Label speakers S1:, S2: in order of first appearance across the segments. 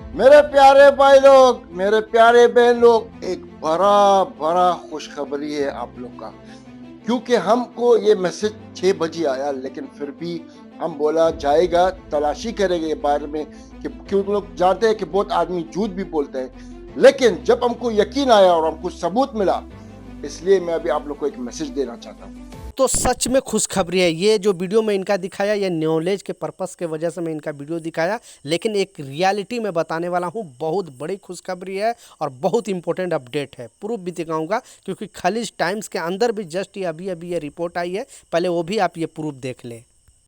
S1: मेरे प्यारे भाई लोग, मेरे प्यारे बहन लोग, एक बड़ा बड़ा खुशखबरी है आप लोग का। क्योंकि हमको ये मैसेज 6 बजे आया, लेकिन फिर भी हम बोला जाएगा, तलाशी करेंगे ये बारे में कि क्यों लोग जानते हैं कि बहुत आदमी झूठ भी बोलते हैं। लेकिन जब हमको यकीन आया और हमको सबूत मिला, इसलिए मैं अभी आप लोग को एक मैसेज देना चाहता हूँ।
S2: तो सच में खुशखबरी है। ये जो वीडियो मैं इनका दिखाया, ये नॉलेज के पर्पस के वजह से मैं इनका वीडियो दिखाया, लेकिन एक रियलिटी में बताने वाला हूँ। बहुत बड़ी खुशखबरी है और बहुत इंपॉर्टेंट अपडेट है। प्रूफ भी दिखाऊंगा, क्योंकि खलीज टाइम्स के अंदर भी जस्ट ये अभी अभी ये रिपोर्ट आई है। पहले वो भी आप ये प्रूफ देख लें,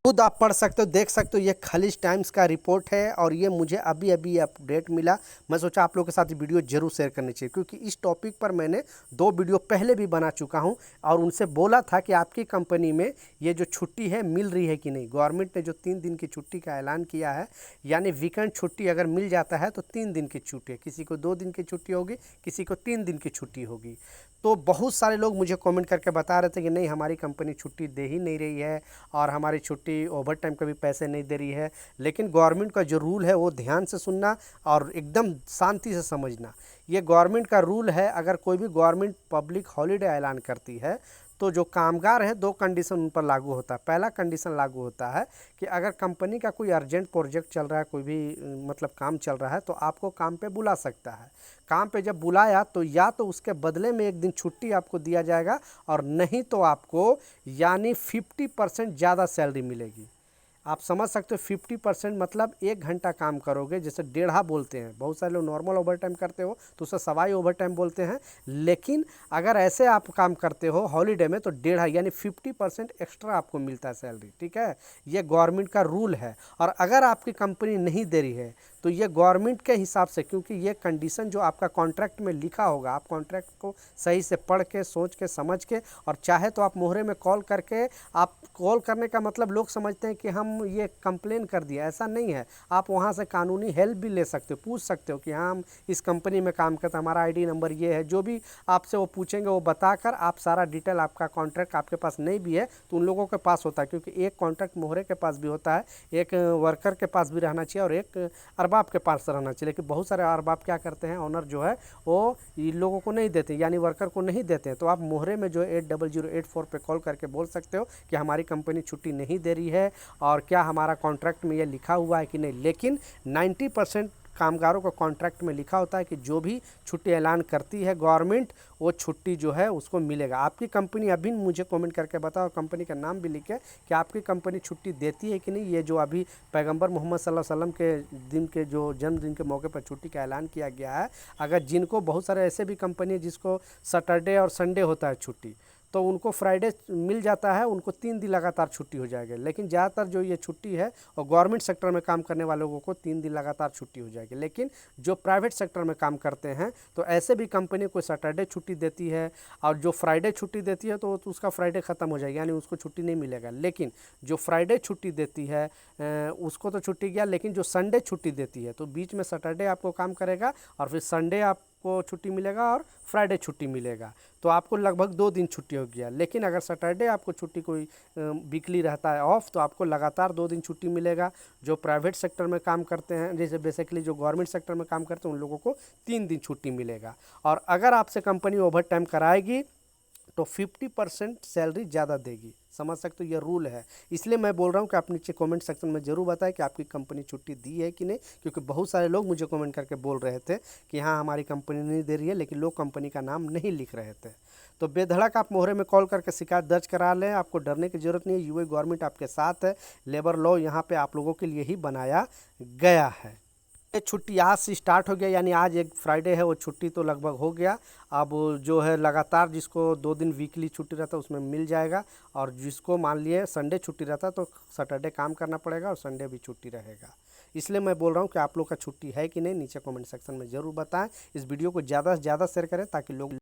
S2: खुद आप पढ़ सकते हो, देख सकते हो। ये खलीज टाइम्स का रिपोर्ट है और ये मुझे अभी अभी अपडेट मिला। मैं सोचा आप लोगों के साथ वीडियो जरूर शेयर करनी चाहिए, क्योंकि इस टॉपिक पर मैंने 2 वीडियो पहले भी बना चुका हूं और उनसे बोला था कि आपकी कंपनी में ये जो छुट्टी है मिल रही है कि नहीं। गवर्नमेंट ने जो 3 दिन की छुट्टी का ऐलान किया है, यानी वीकेंड छुट्टी अगर मिल जाता है तो 3 दिन की छुट्टी है। किसी को 2 दिन की छुट्टी होगी, किसी को 3 दिन की छुट्टी होगी। तो बहुत सारे लोग मुझे कमेंट करके बता रहे थे कि नहीं, हमारी कंपनी छुट्टी दे ही नहीं रही है और हमारी छुट्टी ओवर टाइम के भी पैसे नहीं दे रही है। लेकिन गवर्नमेंट का जो रूल है वो ध्यान से सुनना और एकदम शांति से समझना। ये गवर्नमेंट का रूल है। अगर कोई भी गवर्नमेंट पब्लिक हॉलीडे ऐलान करती है तो जो कामगार है, 2 कंडीशन उन पर लागू होता है। पहला कंडीशन लागू होता है कि अगर कंपनी का कोई अर्जेंट प्रोजेक्ट चल रहा है, कोई भी मतलब काम चल रहा है, तो आपको काम पे बुला सकता है। काम पे जब बुलाया तो या तो उसके बदले में 1 दिन छुट्टी आपको दिया जाएगा, और नहीं तो आपको यानी 50% ज़्यादा सैलरी मिलेगी। आप समझ सकते हो, 50% मतलब 1 घंटा काम करोगे, जैसे 1.5 बोलते हैं। बहुत सारे लोग नॉर्मल ओवर टाइम करते हो तो उसे सवाई ओवर टाइम बोलते हैं। लेकिन अगर ऐसे आप काम करते हो हॉलीडे में तो 1.5 यानी 50% एक्स्ट्रा आपको मिलता है सैलरी। ठीक है, ये गवर्नमेंट का रूल है। और अगर आपकी कंपनी नहीं दे रही है तो ये गवर्नमेंट के हिसाब से, क्योंकि ये कंडीशन जो आपका कॉन्ट्रैक्ट में लिखा होगा, आप कॉन्ट्रैक्ट को सही से पढ़ के, सोच के, समझ के, और चाहे तो आप मोहरे में कॉल करके, आप कॉल करने का मतलब लोग समझते हैं कि हम ये कंप्लेन कर दिया, ऐसा नहीं है। आप वहाँ से कानूनी हेल्प भी ले सकते हो, पूछ सकते हो कि हाँ हम इस कंपनी में काम करते हैं, हमारा आईडी नंबर ये है। जो भी आपसे वो पूछेंगे वो बताकर आप सारा डिटेल, आपका कॉन्ट्रैक्ट आपके पास नहीं भी है तो उन लोगों के पास होता है, क्योंकि एक कॉन्ट्रैक्ट मोहरे के पास भी होता है, एक वर्कर के पास भी रहना चाहिए और एक अरबाब के पास रहना चाहिए। लेकिन बहुत सारे अरबाब क्या करते हैं, ऑनर जो है वो इन लोगों को नहीं देते, यानी वर्कर को नहीं देते हैं। तो आप मोहरे में जो 8008 पे कॉल करके बोल सकते हो कि हमारी कंपनी छुट्टी नहीं दे रही है और क्या हमारा कॉन्ट्रैक्ट में ये लिखा हुआ है कि नहीं। लेकिन 90% कामगारों को कॉन्ट्रैक्ट में लिखा होता है कि जो भी छुट्टी ऐलान करती है गवर्नमेंट, वो छुट्टी जो है उसको मिलेगा। आपकी कंपनी अभी मुझे कमेंट करके बताओ, कंपनी का नाम भी लिखे कि आपकी कंपनी छुट्टी देती है कि नहीं। ये जो अभी पैगंबर मोहम्मद सल्लल्लाहु अलैहि वसल्लम के दिन के जो जन्मदिन के मौके पर छुट्टी का ऐलान किया गया है, अगर जिनको, बहुत सारे ऐसे भी कंपनी है जिसको सैटरडे और संडे होता है छुट्टी, तो उनको फ्राइडे मिल जाता है, उनको 3 दिन लगातार छुट्टी हो जाएगी। लेकिन ज़्यादातर जो ये छुट्टी है और गवर्नमेंट सेक्टर में काम करने वाले लोगों को 3 दिन लगातार छुट्टी हो जाएगी। लेकिन जो प्राइवेट सेक्टर में काम करते हैं तो ऐसे भी कंपनी को सैटरडे छुट्टी देती है, और जो फ्राइडे छुट्टी देती है तो उसका फ्राइडे ख़त्म हो जाएगा, यानी उसको छुट्टी नहीं मिलेगा। लेकिन जो फ्राइडे छुट्टी देती है उसको तो छुट्टी गया, लेकिन जो संडे छुट्टी देती है तो बीच में सैटरडे आपको काम करेगा और फिर संडे आपको छुट्टी मिलेगा और फ्राइडे छुट्टी मिलेगा, तो आपको लगभग 2 दिन छुट्टी हो गया। लेकिन अगर सैटरडे आपको छुट्टी कोई वीकली रहता है ऑफ, तो आपको लगातार 2 दिन छुट्टी मिलेगा। जो प्राइवेट सेक्टर में काम करते हैं, जैसे बेसिकली जो गवर्नमेंट सेक्टर में काम करते हैं, उन लोगों को 3 दिन छुट्टी मिलेगा। और अगर आपसे कंपनी ओवर टाइम कराएगी तो 50% सैलरी ज़्यादा देगी। समझ सकते हो, ये रूल है। इसलिए मैं बोल रहा हूँ कि आप नीचे कमेंट सेक्शन में ज़रूर बताएं कि आपकी कंपनी छुट्टी दी है कि नहीं, क्योंकि बहुत सारे लोग मुझे कमेंट करके बोल रहे थे कि हाँ हमारी कंपनी नहीं दे रही है, लेकिन लोग कंपनी का नाम नहीं लिख रहे थे। तो बेधड़क आप मोहरे में कॉल करके शिकायत दर्ज करा लें, आपको डरने की ज़रूरत नहीं है। यूए गवर्नमेंट आपके साथ है। लेबर लॉ यहाँ पर आप लोगों के लिए ही बनाया गया है। ये छुट्टी आज से स्टार्ट हो गया, यानी आज एक फ्राइडे है, वो छुट्टी तो लगभग हो गया। अब जो है लगातार जिसको 2 दिन वीकली छुट्टी रहता है उसमें मिल जाएगा, और जिसको मान लिए संडे छुट्टी रहता है तो सैटरडे काम करना पड़ेगा और संडे भी छुट्टी रहेगा। इसलिए मैं बोल रहा हूँ कि आप लोग का छुट्टी है कि नहीं, नीचे कमेंट सेक्शन में ज़रूर बताएं। इस वीडियो को ज़्यादा से ज़्यादा शेयर करें ताकि लोग